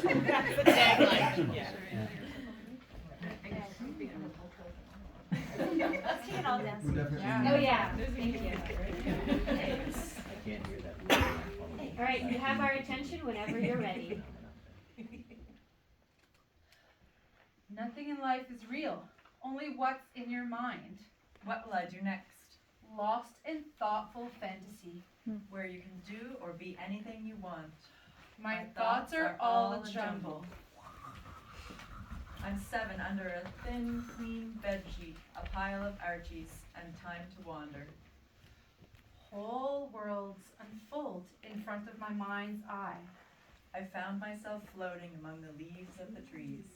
That's the tagline. Yeah. Let's take it all down. Oh yeah, thank you. I can't hear that. All right, you have our attention whenever you're ready. Nothing in life is real, only what's in your mind. What will I do next? Lost in thoughtful fantasy. Where you can do or be anything you want. My thoughts are all a jumble. I'm 7 under a thin, clean bed sheet, a pile of Archies, and time to wander. Whole worlds unfold in front of my mind's eye. I found myself floating among the leaves of the trees.